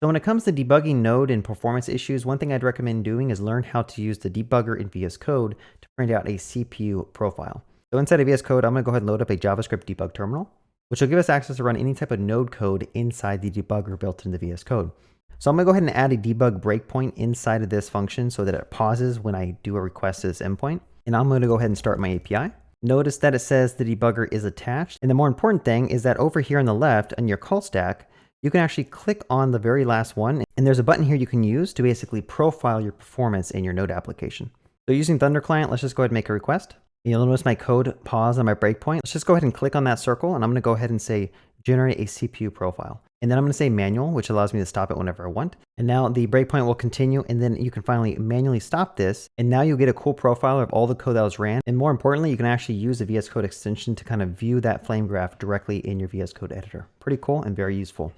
So when it comes to debugging node and performance issues, one thing I'd recommend doing is learn how to use the debugger in VS Code to print out a CPU profile. So inside of VS Code, I'm going to go ahead and load up a JavaScript debug terminal, which will give us access to run any type of node code inside the debugger built into VS Code. So I'm going to go ahead and add a debug breakpoint inside of this function so that it pauses when I do a request to this endpoint. And I'm going to go ahead and start my API. Notice that it says the debugger is attached. And the more important thing is that over here on the left on your call stack, you can actually click on the very last one. And there's a button here you can use to basically profile your performance in your node application. So using Thunder Client, let's just go ahead and make a request. You'll notice my code pause on my breakpoint. Let's just go ahead and click on that circle, and I'm going to go ahead and say generate a CPU profile. And then I'm going to say manual, which allows me to stop it whenever I want. And now the breakpoint will continue, and then you can finally manually stop this. And now you'll get a cool profile of all the code that was ran. And more importantly, you can actually use the VS Code extension to kind of view that flame graph directly in your VS Code editor. Pretty cool and very useful.